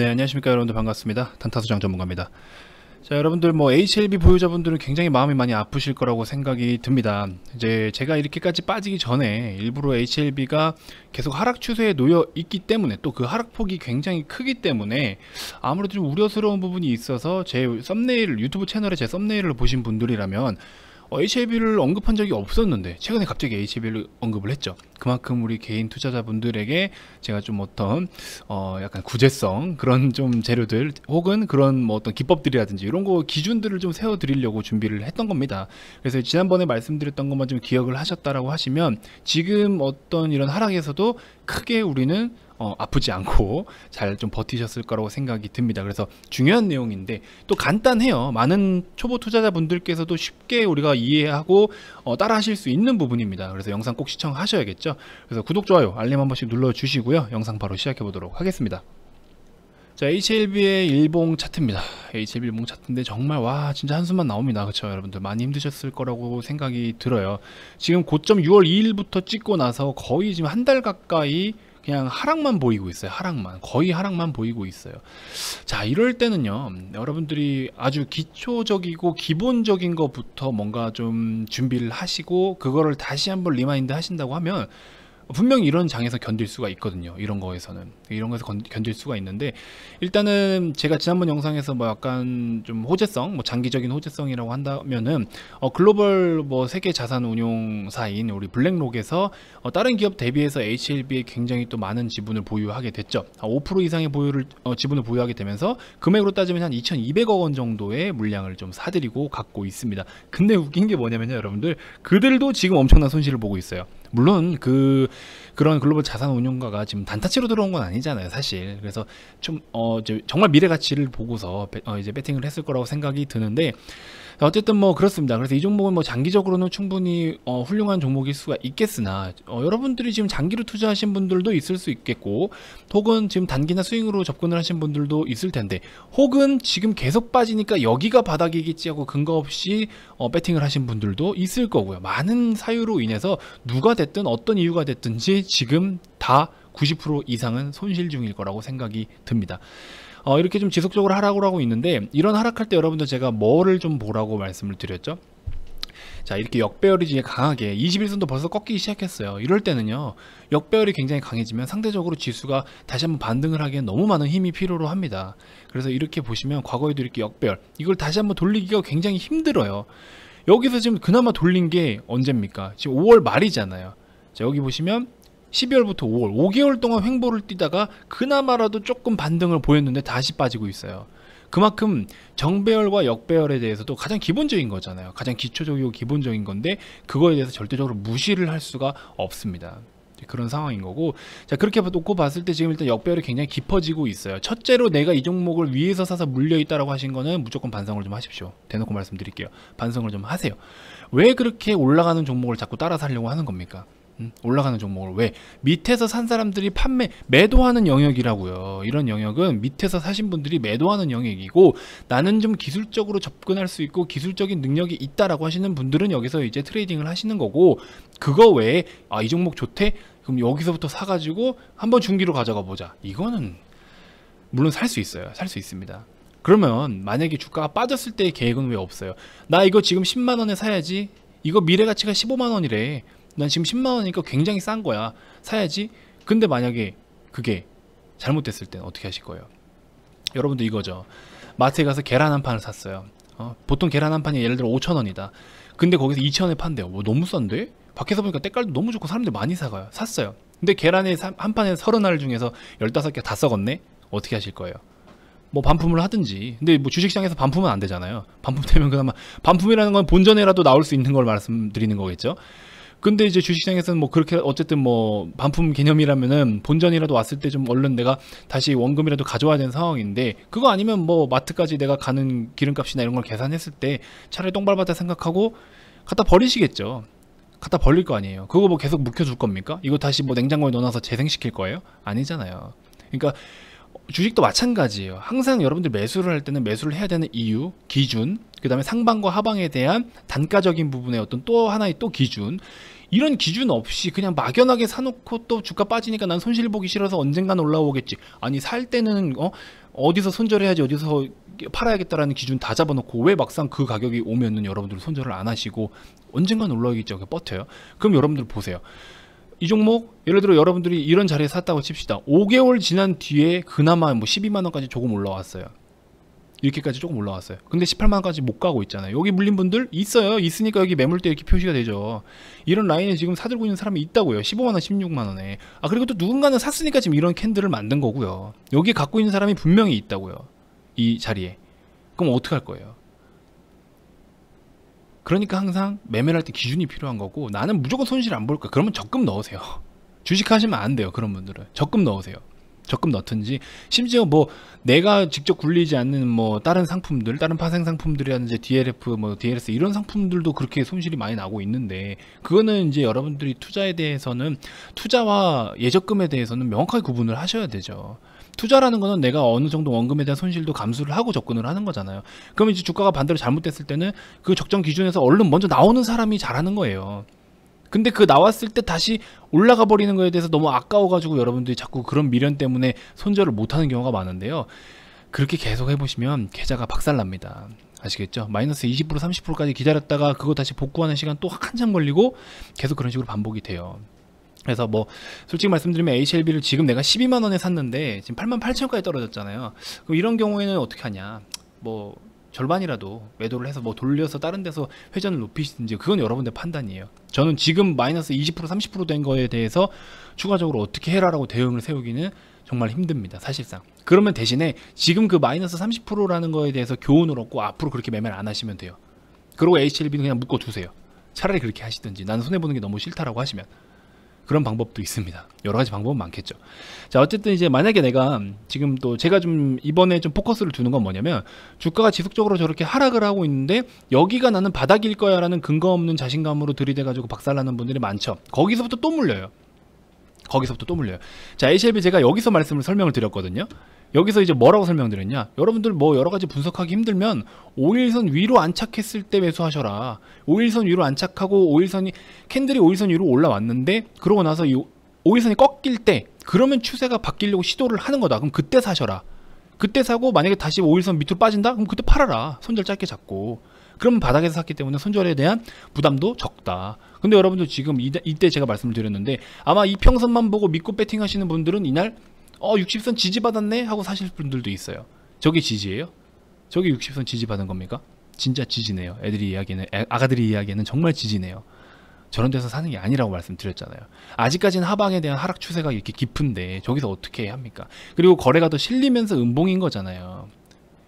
네, 안녕하십니까 여러분들. 반갑습니다. 단타수장 전문가입니다. 자, 여러분들 HLB 보유자분들은 굉장히 마음이 많이 아프실 거라고 생각이 듭니다. 이제 제가 이렇게까지 빠지기 전에 일부러 HLB가 계속 하락 추세에 놓여 있기 때문에, 또 그 하락폭이 굉장히 크기 때문에 아무래도 좀 우려스러운 부분이 있어서 제 썸네일을, 유튜브 채널에 제 썸네일을 보신 분들이라면 HLB를 언급한 적이 없었는데 최근에 갑자기 HLB를 언급을 했죠. 그만큼 우리 개인 투자자분들에게 제가 좀 어떤 약간 구제성, 그런 좀 재료들 혹은 그런 어떤 기법들이라든지 이런 거 기준들을 좀 세워 드리려고 준비를 했던 겁니다. 그래서 지난번에 말씀드렸던 것만 좀 기억을 하셨다라고 하시면 지금 어떤 이런 하락에서도 크게 우리는 아프지 않고 잘 좀 버티셨을 거라고 생각이 듭니다. 그래서 중요한 내용인데 또 간단해요. 많은 초보 투자자분들께서도 쉽게 우리가 이해하고 따라 하실 수 있는 부분입니다. 그래서 영상 꼭 시청하셔야겠죠. 그래서 구독, 좋아요, 알림 한 번씩 눌러 주시고요. 영상 바로 시작해 보도록 하겠습니다. 자, HLB의 일봉 차트입니다. HLB 일봉 차트인데 정말 와 진짜 한숨만 나옵니다. 그렇죠? 여러분들 많이 힘드셨을 거라고 생각이 들어요. 지금 고점 6월 2일부터 찍고 나서 거의 지금 한 달 가까이 그냥 하락만 보이고 있어요. 거의 하락만 보이고 있어요. 자, 이럴 때는요, 여러분들이 아주 기초적이고 기본적인 것부터 뭔가 좀 준비를 하시고 그거를 다시 한번 리마인드 하신다고 하면 분명히 이런 장에서 견딜 수가 있거든요. 이런 거에서 견딜 수가 있는데, 일단은 제가 지난번 영상에서 약간 좀 호재성, 장기적인 호재성이라고 한다면은 글로벌 세계 자산 운용사인 우리 블랙록에서 다른 기업 대비해서 HLB에 굉장히 또 많은 지분을 보유하게 됐죠. 5% 이상의 지분을 보유하게 되면서 금액으로 따지면 한 2,200억 원 정도의 물량을 좀 사들이고 갖고 있습니다. 근데 웃긴 게 뭐냐면요, 여러분들, 그들도 지금 엄청난 손실을 보고 있어요. 물론 그런 글로벌 자산 운용가가 지금 단타치로 들어온 건 아니잖아요, 사실. 그래서 좀 정말 미래 가치를 보고서 이제 배팅을 했을 거라고 생각이 드는데, 어쨌든 그렇습니다. 그래서 이 종목은 장기적으로는 충분히 훌륭한 종목일 수가 있겠으나 여러분들이 지금 장기로 투자하신 분들도 있을 수 있겠고, 혹은 지금 단기나 스윙으로 접근을 하신 분들도 있을 텐데, 혹은 지금 계속 빠지니까 여기가 바닥이겠지 하고 근거 없이 배팅을 하신 분들도 있을 거고요. 많은 사유로 인해서 누가 됐든 어떤 이유가 됐든지 지금 다 90% 이상은 손실 중일 거라고 생각이 듭니다. 이렇게 좀 지속적으로 하락을 하고 있는데, 이런 하락할 때 여러분들 제가 뭐를 좀 보라고 말씀을 드렸죠. 자, 이렇게 역배열이 강하게 21선도 벌써 꺾이기 시작했어요. 이럴 때는요, 역배열이 굉장히 강해지면 상대적으로 지수가 다시 한번 반등을 하기엔 너무 많은 힘이 필요로 합니다. 그래서 이렇게 보시면 과거에도 이렇게 역배열, 이걸 다시 한번 돌리기가 굉장히 힘들어요. 여기서 지금 그나마 돌린 게 언제입니까? 지금 5월 말이잖아요. 자, 여기 보시면 12월부터 5월 5개월 동안 횡보를 뛰다가 그나마라도 조금 반등을 보였는데 다시 빠지고 있어요. 그만큼 정배열과 역배열에 대해서도 가장 기본적인 거잖아요. 가장 기초적이고 기본적인 건데 그거에 대해서 절대적으로 무시를 할 수가 없습니다. 그런 상황인 거고, 자, 그렇게 놓고 봤을 때 지금 일단 역배열이 굉장히 깊어지고 있어요. 첫째로 내가 이 종목을 위에서 사서 물려있다라고 하신 거는 무조건 반성을 좀 하십시오. 대놓고 말씀드릴게요. 반성을 좀 하세요. 왜 그렇게 올라가는 종목을 자꾸 따라 사려고 하는 겁니까? 올라가는 종목을 왜? 밑에서 산 사람들이 매도하는 영역이라고요. 이런 영역은 밑에서 사신 분들이 매도하는 영역이고, 나는 좀 기술적으로 접근할 수 있고 기술적인 능력이 있다라고 하시는 분들은 여기서 이제 트레이딩을 하시는 거고, 그거 외에 이 종목 좋대? 그럼 여기서부터 사가지고 한번 중기로 가져가 보자. 이거는 물론 살 수 있어요. 살 수 있습니다. 그러면 만약에 주가가 빠졌을 때의 계획은 왜 없어요? 나 이거 지금 10만원에 사야지. 이거 미래가치가 15만원이래. 난 지금 10만원이니까 굉장히 싼 거야, 사야지. 근데 만약에 그게 잘못됐을 때는 어떻게 하실 거예요? 여러분도 이거죠. 마트에 가서 계란 한 판을 샀어요. 보통 계란 한 판이 예를 들어 5,000원이다. 근데 거기서 2,000원에 판대요. 너무 싼데? 밖에서 보니까 때깔도 너무 좋고 사람들이 많이 사가요. 샀어요. 근데 계란에 한 판에 30알 중에서 15개 다 썩었네? 어떻게 하실 거예요? 반품을 하든지. 근데 주식시장에서 반품은 안 되잖아요. 반품되면 그나마, 반품이라는 건 본전에라도 나올 수 있는 걸 말씀드리는 거겠죠. 근데 이제 주식시장에서는 그렇게 어쨌든 반품 개념이라면은 본전이라도 왔을 때 좀 얼른 내가 다시 원금이라도 가져와야 되는 상황인데, 그거 아니면 마트까지 내가 가는 기름값이나 이런 걸 계산했을 때 차라리 똥밟았다 생각하고 갖다 버리시겠죠. 갖다 버릴 거 아니에요. 그거 계속 묵혀줄 겁니까? 이거 다시 냉장고에 넣어놔서 재생시킬 거예요? 아니잖아요. 그러니까 주식도 마찬가지예요. 항상 여러분들 매수를 할 때는 매수를 해야 되는 이유, 기준, 그 다음에 상방과 하방에 대한 단가적인 부분의 어떤 또 하나의 또 기준, 이런 기준 없이 그냥 막연하게 사놓고 또 주가 빠지니까 난 손실 보기 싫어서 언젠간 올라오겠지. 아니 살 때는 어디서 손절해야지 어디서 팔아야겠다라는 기준 다 잡아놓고 왜 막상 그 가격이 오면은 여러분들 손절을 안 하시고 언젠간 올라오겠죠. 버텨요. 그럼 여러분들 보세요. 이 종목 예를 들어 여러분들이 이런 자리에 샀다고 칩시다. 5개월 지난 뒤에 그나마 뭐 12만원까지 조금 올라왔어요. 이렇게까지 조금 올라왔어요. 근데 18만원까지 못 가고 있잖아요. 여기 물린 분들 있어요. 있으니까 여기 매물대 이렇게 표시가 되죠. 이런 라인에 지금 사들고 있는 사람이 있다고요. 15만원 16만원에. 그리고 또 누군가는 샀으니까 지금 이런 캔들을 만든 거고요. 여기 갖고 있는 사람이 분명히 있다고요. 이 자리에. 그럼 어떻게 할 거예요? 그러니까 항상 매매를 할 때 기준이 필요한 거고, 나는 무조건 손실 안 볼 거야. 그러면 적금 넣으세요. 주식 하시면 안 돼요. 그런 분들은 적금 넣으세요. 적금 넣든지, 심지어 뭐 내가 직접 굴리지 않는 뭐 다른 상품들, 다른 파생 상품들이라든지 DLF, 뭐 DLS 이런 상품들도 그렇게 손실이 많이 나고 있는데, 그거는 이제 여러분들이 투자에 대해서는, 투자와 예적금에 대해서는 명확하게 구분을 하셔야 되죠. 투자라는 거는 내가 어느 정도 원금에 대한 손실도 감수를 하고 접근을 하는 거잖아요. 그러면 이제 주가가 반대로 잘못됐을 때는 그 적정 기준에서 얼른 먼저 나오는 사람이 잘하는 거예요. 근데 그 나왔을 때 다시 올라가 버리는 거에 대해서 너무 아까워가지고 여러분들이 자꾸 그런 미련 때문에 손절을 못하는 경우가 많은데요. 그렇게 계속 해보시면 계좌가 박살납니다. 아시겠죠? 마이너스 20% 30%까지 기다렸다가 그거 다시 복구하는 시간 또 한참 걸리고 계속 그런 식으로 반복이 돼요. 그래서 뭐 솔직히 말씀드리면 HLB를 지금 내가 12만원에 샀는데 지금 88,000원까지 떨어졌잖아요. 그럼 이런 경우에는 어떻게 하냐, 뭐 절반이라도 매도를 해서 뭐 돌려서 다른 데서 회전을 높이시든지, 그건 여러분들 판단이에요. 저는 지금 마이너스 20% 30% 된 거에 대해서 추가적으로 어떻게 해라라고 대응을 세우기는 정말 힘듭니다, 사실상. 그러면 대신에 지금 그 마이너스 30%라는 거에 대해서 교훈을 얻고 앞으로 그렇게 매매를 안 하시면 돼요. 그리고 HLB는 그냥 묶어 두세요. 차라리 그렇게 하시든지, 나는 손해보는 게 너무 싫다라고 하시면. 그런 방법도 있습니다. 여러 가지 방법은 많겠죠. 자, 어쨌든 이제 만약에 내가 지금 또 제가 좀 이번에 좀 포커스를 두는 건 뭐냐면, 주가가 지속적으로 저렇게 하락을 하고 있는데 여기가 나는 바닥일 거야 라는 근거 없는 자신감으로 들이대 가지고 박살나는 분들이 많죠. 거기서부터 또 물려요. 자, HLB 제가 여기서 설명을 드렸거든요. 여기서 이제 뭐라고 설명드렸냐, 여러분들 뭐 여러가지 분석하기 힘들면 5일선 위로 안착했을 때 매수하셔라. 5일선 위로 안착하고 캔들이 5일선 위로 올라왔는데, 그러고 나서 이 5일선이 꺾일 때, 그러면 추세가 바뀌려고 시도를 하는 거다. 그럼 그때 사셔라. 그때 사고 만약에 다시 5일선 밑으로 빠진다? 그럼 그때 팔아라. 손절 짧게 잡고. 그러면 바닥에서 샀기 때문에 손절에 대한 부담도 적다. 근데 여러분들 지금 이때 제가 말씀을 드렸는데, 아마 이 평선만 보고 믿고 배팅 하시는 분들은 이날 60선 지지받았네 하고 사실 분들도 있어요. 저게 지지예요? 저게 60선 지지받은 겁니까? 진짜 지지네요. 아가들이 이야기는 정말 지지네요. 저런 데서 사는 게 아니라고 말씀드렸잖아요. 아직까지는 하방에 대한 하락 추세가 이렇게 깊은데 저기서 어떻게 해야 합니까? 그리고 거래가 더 실리면서 음봉인 거잖아요.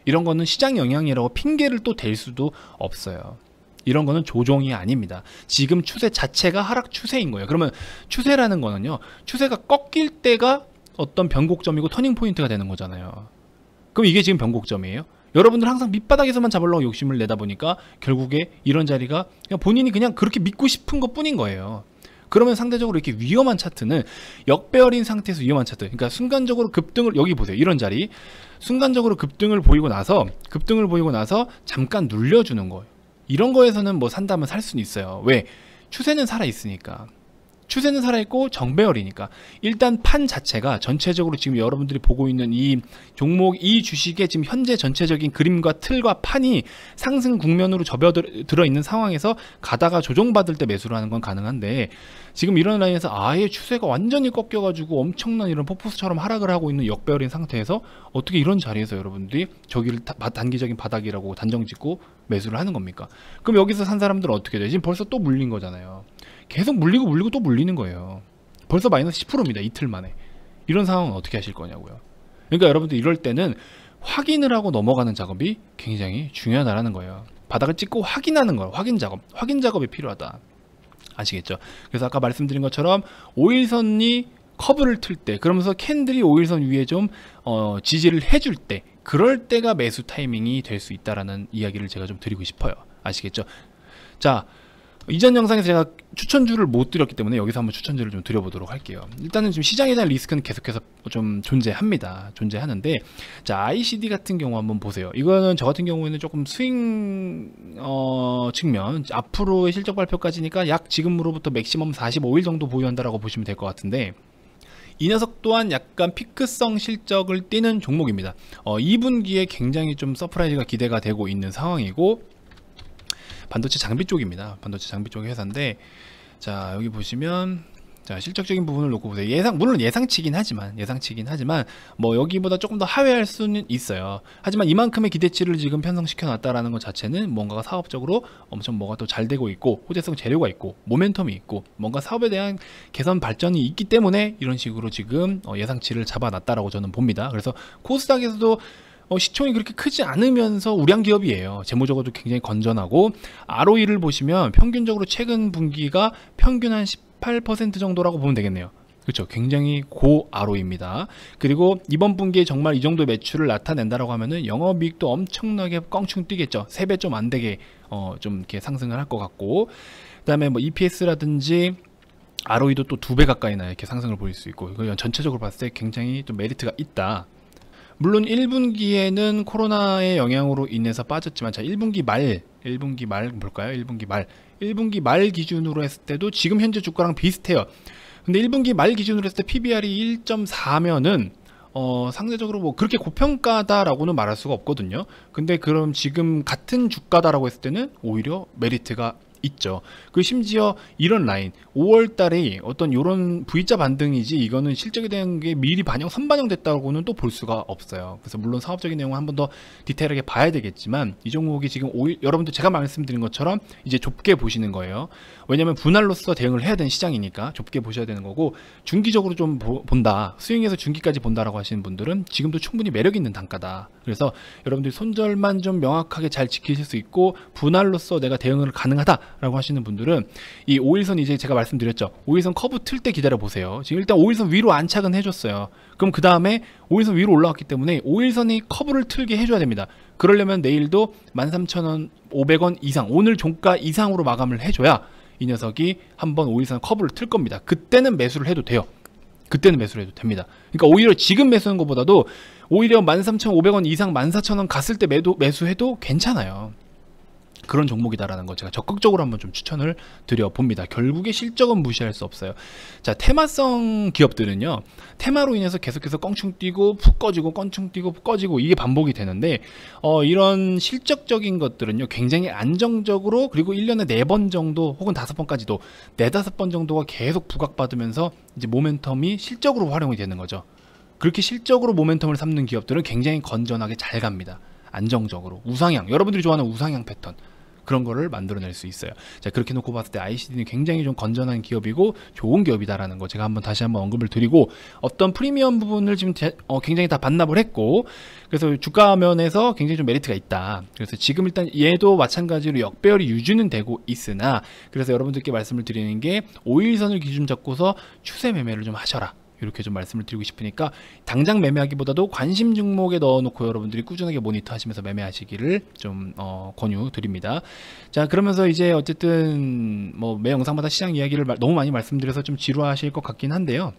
이런 거는 시장 영향이라고 핑계를 또 댈 수도 없어요. 이런 거는 조종이 아닙니다. 지금 추세 자체가 하락 추세인 거예요. 그러면 추세라는 거는요, 추세가 꺾일 때가 어떤 변곡점이고 터닝 포인트가 되는 거잖아요. 그럼 이게 지금 변곡점이에요? 여러분들 항상 밑바닥에서만 잡으려고 욕심을 내다 보니까 결국에 이런 자리가 그냥 본인이 그냥 그렇게 믿고 싶은 것 뿐인 거예요. 그러면 상대적으로 이렇게 위험한 차트는, 역배열인 상태에서 위험한 차트, 그러니까 순간적으로 급등을, 여기 보세요, 이런 자리 순간적으로 급등을 보이고 나서 잠깐 눌려주는 거예요. 이런 거에서는 뭐 산다면 살 수는 있어요. 왜? 추세는 살아있으니까. 추세는 살아있고 정배열이니까. 일단 판 자체가 전체적으로 지금 여러분들이 보고 있는 이 종목, 이 주식의 지금 현재 전체적인 그림과 틀과 판이 상승 국면으로 접어들어 있는 상황에서 가다가 조정받을 때 매수를 하는 건 가능한데, 지금 이런 라인에서 아예 추세가 완전히 꺾여가지고 엄청난 이런 폭포수처럼 하락을 하고 있는 역배열인 상태에서 어떻게 이런 자리에서 여러분들이 저기를 단기적인 바닥이라고 단정 짓고 매수를 하는 겁니까? 그럼 여기서 산 사람들은 어떻게 돼요? 지금 벌써 또 물린 거잖아요. 계속 물리고 또 물리는 거예요. 벌써 마이너스 10%입니다. 이틀 만에. 이런 상황은 어떻게 하실 거냐고요. 그러니까 여러분들 이럴 때는 확인을 하고 넘어가는 작업이 굉장히 중요하다는 거예요. 바닥을 찍고 확인하는 거예요. 확인 작업이 필요하다. 아시겠죠? 그래서 아까 말씀드린 것처럼 5일선이 커브를 틀 때, 그러면서 캔들이 5일선 위에 좀 지지를 해줄 때, 그럴 때가 매수 타이밍이 될 수 있다라는 이야기를 제가 좀 드리고 싶어요. 아시겠죠? 자, 이전 영상에서 제가 추천주를 못 드렸기 때문에 여기서 한번 추천주를 좀 드려보도록 할게요. 일단은 지금 시장에 대한 리스크는 계속해서 좀 존재하는데, 자, ICD 같은 경우 한번 보세요. 이거는 저 같은 경우에는 조금 스윙 측면, 앞으로의 실적 발표까지니까 약 지금으로부터 맥시멈 45일 정도 보유한다라고 보시면 될 것 같은데, 이 녀석 또한 약간 피크성 실적을 띠는 종목입니다. 2분기에 굉장히 좀 서프라이즈가 기대가 되고 있는 상황이고, 반도체 장비 쪽입니다. 반도체 장비 쪽 회사인데, 자, 여기 보시면, 자, 실적적인 부분을 놓고 보세요. 물론 예상치긴 하지만 뭐 여기보다 조금 더 하회할 수는 있어요. 하지만 이만큼의 기대치를 지금 편성시켜 놨다라는 것 자체는 뭔가가 사업적으로 엄청 뭐가 또 잘 되고 있고, 호재성 재료가 있고, 모멘텀이 있고, 뭔가 사업에 대한 개선 발전이 있기 때문에 이런 식으로 지금 예상치를 잡아놨다라고 저는 봅니다. 그래서 코스닥에서도 시총이 그렇게 크지 않으면서 우량 기업이에요. 재무적으로도 굉장히 건전하고, ROE를 보시면 평균적으로 최근 분기가 평균 한 18% 정도라고 보면 되겠네요. 그렇죠. 굉장히 고 ROE입니다. 그리고 이번 분기에 정말 이 정도 매출을 나타낸다라고 하면은 영업이익도 엄청나게 껑충 뛰겠죠. 3배 좀 안 되게 좀 이렇게 상승을 할 것 같고, 그다음에 뭐 EPS라든지 ROE도 또 2배 가까이나 이렇게 상승을 보일 수 있고, 이거 전체적으로 봤을 때 굉장히 좀 메리트가 있다. 물론 1분기에는 코로나의 영향으로 인해서 빠졌지만, 자, 1분기 말 볼까요? 1분기 말 기준으로 했을 때도 지금 현재 주가랑 비슷해요. 근데 1분기 말 기준으로 했을 때 PBR이 1.4면은 상대적으로 뭐 그렇게 고평가다라고는 말할 수가 없거든요. 근데 그럼 지금 같은 주가다라고 했을 때는 오히려 메리트가 있죠. 그 심지어 이런 라인 5월 달에 어떤 요런 V자 반등이지, 이거는 실적에 대한 게 미리 선반영 됐다고는 또 볼 수가 없어요. 그래서 물론 사업적인 내용은 한 번 더 디테일하게 봐야 되겠지만, 이 종목이 지금 여러분들 제가 말씀드린 것처럼 이제 좁게 보시는 거예요. 왜냐면 분할로서 대응을 해야 되는 시장이니까 좁게 보셔야 되는 거고, 중기적으로 좀 본다, 스윙에서 중기까지 본다라고 하시는 분들은 지금도 충분히 매력 있는 단가다. 그래서 여러분들이 손절만 좀 명확하게 잘 지키실 수 있고, 분할로서 내가 대응을 가능하다라고 하시는 분들은 이 5일선, 이제 제가 말씀드렸죠, 5일선 커브 틀 때 기다려 보세요. 지금 일단 5일선 위로 안착은 해줬어요. 그럼 그 다음에 5일선 위로 올라왔기 때문에 5일선이 커브를 틀게 해줘야 됩니다. 그러려면 내일도 13,500원 이상, 오늘 종가 이상으로 마감을 해줘야 이 녀석이 한번 5일선 커브를 틀 겁니다. 그때는 매수를 해도 돼요. 그때는 매수를 해도 됩니다. 그러니까 오히려 지금 매수하는 것보다도 오히려 13,500원 이상 14,000원 갔을 때 매수해도 괜찮아요. 그런 종목이다라는 거 제가 적극적으로 한번 좀 추천을 드려봅니다. 결국에 실적은 무시할 수 없어요. 자, 테마성 기업들은요, 테마로 인해서 계속해서 껑충 뛰고 푹 꺼지고, 껑충 뛰고 푹 꺼지고, 이게 반복이 되는데, 이런 실적적인 것들은요 굉장히 안정적으로, 그리고 1년에 4번 정도 혹은 5번까지도 4-5번 정도가 계속 부각받으면서 이제 모멘텀이 실적으로 활용이 되는 거죠. 그렇게 실적으로 모멘텀을 삼는 기업들은 굉장히 건전하게 잘 갑니다. 안정적으로 우상향, 여러분들이 좋아하는 우상향 패턴, 그런 거를 만들어낼 수 있어요. 자, 그렇게 놓고 봤을 때 ICD는 굉장히 좀 건전한 기업이고 좋은 기업이다라는 거 제가 다시 한번 언급을 드리고, 어떤 프리미엄 부분을 지금 굉장히 다 반납을 했고, 그래서 주가 면에서 굉장히 좀 메리트가 있다. 그래서 지금 일단 얘도 마찬가지로 역배열이 유지는 되고 있으나, 그래서 여러분들께 말씀을 드리는 게 5일선을 기준 잡고서 추세 매매를 좀 하셔라, 이렇게 좀 말씀을 드리고 싶으니까, 당장 매매하기보다도 관심 종목에 넣어놓고 여러분들이 꾸준하게 모니터 하시면서 매매하시기를 좀 권유 드립니다. 자, 그러면서 이제 어쨌든 뭐 매 영상마다 시장 이야기를 너무 많이 말씀드려서 좀 지루하실 것 같긴 한데요,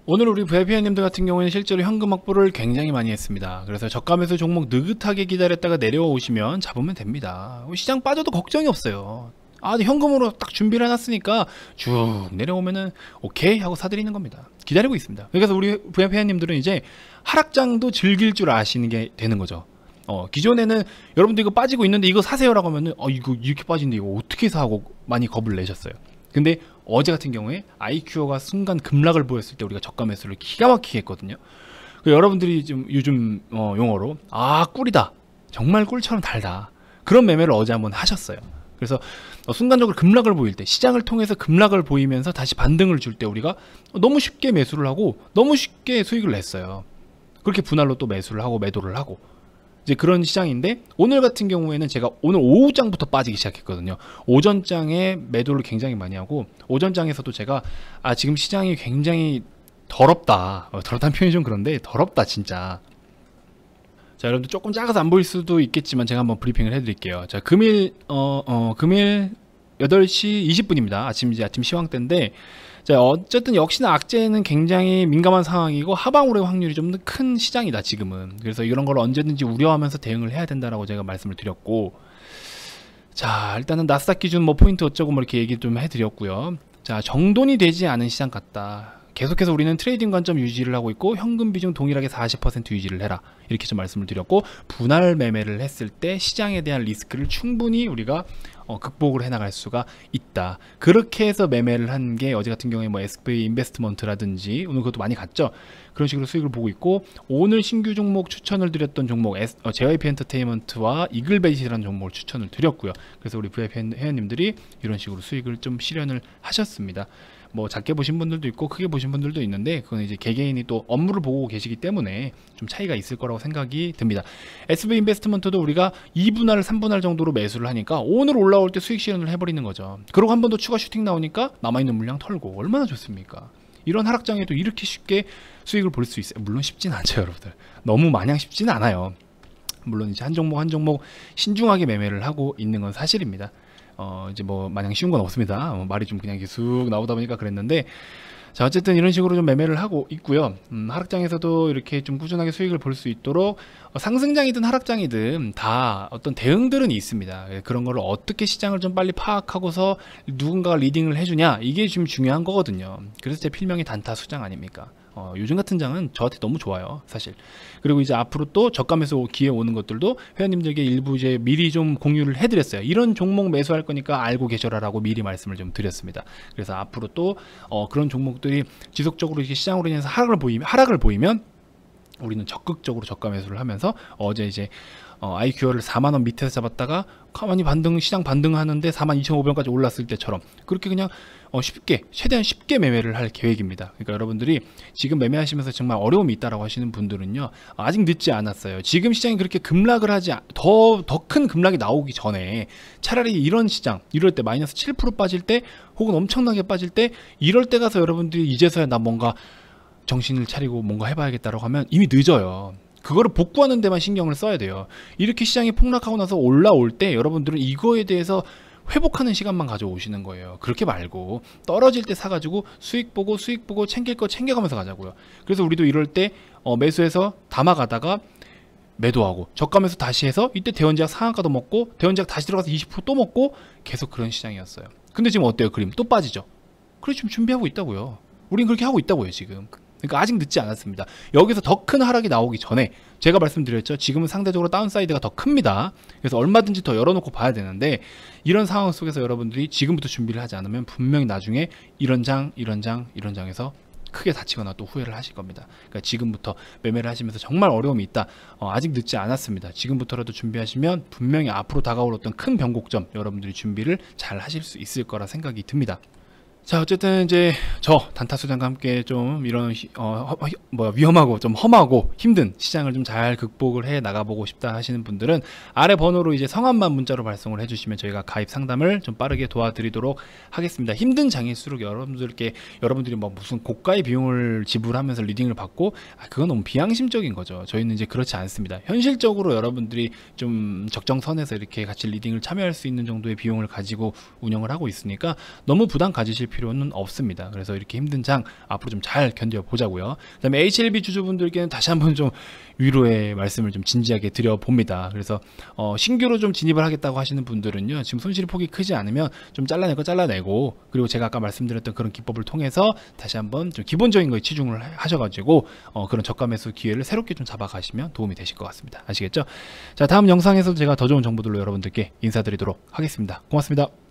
오늘 우리 VIP님들 같은 경우에는 실제로 현금 확보를 굉장히 많이 했습니다. 그래서 저가 매수 종목 느긋하게 기다렸다가 내려오시면 잡으면 됩니다. 시장 빠져도 걱정이 없어요. 현금으로 딱 준비를 해놨으니까 쭉 내려오면은 오케이 하고 사드리는 겁니다. 기다리고 있습니다. 그래서 우리 VIP님들은 이제 하락장도 즐길 줄 아시는 게 되는 거죠. 기존에는 여러분들 이거 빠지고 있는데 이거 사세요라고 하면은 이거 이렇게 빠진데 이거 어떻게 사 하고 많이 겁을 내셨어요. 근데 어제 같은 경우에 IQ어가 순간 급락을 보였을 때 우리가 저가 매수를 기가 막히게 했거든요. 여러분들이 좀 요즘 용어로 꿀이다, 정말 꿀처럼 달다, 그런 매매를 어제 한번 하셨어요. 그래서 순간적으로 급락을 보일 때, 시장을 통해서 급락을 보이면서 다시 반등을 줄 때 우리가 너무 쉽게 매수를 하고 너무 쉽게 수익을 냈어요. 그렇게 분할로 또 매수를 하고 매도를 하고, 이제 그런 시장인데, 오늘 같은 경우에는 제가 오늘 오후장부터 빠지기 시작했거든요. 오전장에 매도를 굉장히 많이 하고, 오전장에서도 제가 지금 시장이 굉장히 더럽다, 더럽다는 표현이 좀 그런데 더럽다 진짜. 자, 여러분들 조금 작아서 안 보일 수도 있겠지만 제가 한번 브리핑을 해드릴게요. 자, 금일 8시 20분입니다. 아침 시황대인데, 자, 어쨌든 역시나 악재는 굉장히 민감한 상황이고 하방으로의 확률이 좀 더 큰 시장이다 지금은. 그래서 이런 걸 언제든지 우려하면서 대응을 해야 된다라고 제가 말씀을 드렸고, 자, 일단은 나스닥 기준 뭐 포인트 어쩌고 뭐 이렇게 얘기 좀 해드렸고요. 자, 정돈이 되지 않은 시장 같다. 계속해서 우리는 트레이딩 관점 유지를 하고 있고 현금 비중 동일하게 40% 유지를 해라, 이렇게 좀 말씀을 드렸고, 분할 매매를 했을 때 시장에 대한 리스크를 충분히 우리가 극복을 해나갈 수가 있다. 그렇게 해서 매매를 한 게 어제 같은 경우에 뭐 SPV 인베스트먼트라든지 오늘 그것도 많이 갔죠. 그런 식으로 수익을 보고 있고, 오늘 신규 종목 추천을 드렸던 종목 JYP 엔터테인먼트와 이글벳이라는 종목을 추천을 드렸고요. 그래서 우리 VIP 회원님들이 이런 식으로 수익을 좀 실현을 하셨습니다. 뭐 작게 보신 분들도 있고 크게 보신 분들도 있는데, 그건 이제 개개인이 또 업무를 보고 계시기 때문에 좀 차이가 있을 거라고 생각이 듭니다. SV 인베스트먼트도 우리가 2분할 3분할 정도로 매수를 하니까 오늘 올라올 때 수익 실현을 해버리는 거죠. 그리고 한 번 더 추가 슈팅 나오니까 남아있는 물량 털고, 얼마나 좋습니까? 이런 하락장에도 이렇게 쉽게 수익을 볼 수 있어요. 물론 쉽진 않죠, 여러분들. 너무 마냥 쉽진 않아요. 물론 이제 한 종목 한 종목 신중하게 매매를 하고 있는 건 사실입니다. 이제 뭐 마냥 쉬운 건 없습니다. 말이 좀 그냥 쑥 나오다 보니까 그랬는데, 자, 어쨌든 이런 식으로 좀 매매를 하고 있고요. 하락장에서도 이렇게 좀 꾸준하게 수익을 볼 수 있도록 상승장이든 하락장이든 다 어떤 대응들은 있습니다. 그런 걸 어떻게 시장을 좀 빨리 파악하고서 누군가가 리딩을 해주냐, 이게 지금 중요한 거거든요. 그래서 제 필명이 단타 수장 아닙니까? 요즘 같은 장은 저한테 너무 좋아요, 사실. 그리고 이제 앞으로 또 저가에서 기회 오는 것들도 회원님들에게 일부 이제 미리 좀 공유를 해드렸어요. 이런 종목 매수할 거니까 알고 계셔라라고 미리 말씀을 좀 드렸습니다. 그래서 앞으로 또 그런 종목들이 지속적으로 이렇게 시장으로 인해서 하락을 보이면 우리는 적극적으로 저가 매수를 하면서, 어제 이제 IQR을 4만원 밑에서 잡았다가 가만히 시장 반등하는데 42,500원까지 올랐을 때처럼 그렇게 그냥 최대한 쉽게 매매를 할 계획입니다. 그러니까 여러분들이 지금 매매하시면서 정말 어려움이 있다라고 하시는 분들은요, 아직 늦지 않았어요. 지금 시장이 그렇게 급락을 하지, 더 큰 급락이 나오기 전에 차라리 이런 시장, 이럴 때 마이너스 7% 빠질 때, 혹은 엄청나게 빠질 때, 이럴 때 가서 여러분들이 이제서야 나 뭔가 정신을 차리고 뭔가 해봐야겠다라고 하면 이미 늦어요. 그거를 복구하는 데만 신경을 써야 돼요. 이렇게 시장이 폭락하고 나서 올라올 때 여러분들은 이거에 대해서 회복하는 시간만 가져오시는 거예요. 그렇게 말고 떨어질 때 사가지고 수익 보고 챙길 거 챙겨가면서 가자고요. 그래서 우리도 이럴 때 매수해서 담아가다가 매도하고 저가면서 다시 해서, 이때 대원제약 상한가도 먹고 대원제약 다시 들어가서 20%또 먹고, 계속 그런 시장이었어요. 근데 지금 어때요? 그림 또 빠지죠. 그래서 지금 준비하고 있다고요. 우린 그렇게 하고 있다고요 지금. 그러니까 아직 늦지 않았습니다. 여기서 더 큰 하락이 나오기 전에, 제가 말씀드렸죠, 지금은 상대적으로 다운사이드가 더 큽니다. 그래서 얼마든지 더 열어놓고 봐야 되는데, 이런 상황 속에서 여러분들이 지금부터 준비를 하지 않으면 분명히 나중에 이런 장에서 크게 다치거나 또 후회를 하실 겁니다. 그러니까 지금부터 매매를 하시면서 정말 어려움이 있다, 아직 늦지 않았습니다. 지금부터라도 준비하시면 분명히 앞으로 다가올 어떤 큰 변곡점, 여러분들이 준비를 잘 하실 수 있을 거라 생각이 듭니다. 자, 어쨌든 이제 저 단타 수장과 함께 좀 이런 위험하고 좀 험하고 힘든 시장을 좀 잘 극복을 해 나가보고 싶다 하시는 분들은 아래 번호로 이제 성함만 문자로 발송을 해주시면 저희가 가입 상담을 좀 빠르게 도와드리도록 하겠습니다. 힘든 장일수록 여러분들이 뭐 무슨 고가의 비용을 지불하면서 리딩을 받고, 그건 너무 비양심적인 거죠. 저희는 이제 그렇지 않습니다. 현실적으로 여러분들이 좀 적정선에서 이렇게 같이 리딩을 참여할 수 있는 정도의 비용을 가지고 운영을 하고 있으니까 너무 부담 가지실 필요는 없습니다. 그래서 이렇게 힘든 장 앞으로 좀 잘 견뎌보자고요. 그 다음에 HLB 주주분들께는 다시 한번 좀 위로의 말씀을 좀 진지하게 드려봅니다. 그래서 신규로 좀 진입을 하겠다고 하시는 분들은요, 지금 손실이 폭이 크지 않으면 좀 잘라낼 거 잘라내고, 그리고 제가 아까 말씀드렸던 그런 기법을 통해서 다시 한번 좀 기본적인 거에 치중을 하셔가지고 그런 저가 매수 기회를 새롭게 좀 잡아가시면 도움이 되실 것 같습니다. 아시겠죠? 자, 다음 영상에서 제가 더 좋은 정보들로 여러분들께 인사드리도록 하겠습니다. 고맙습니다.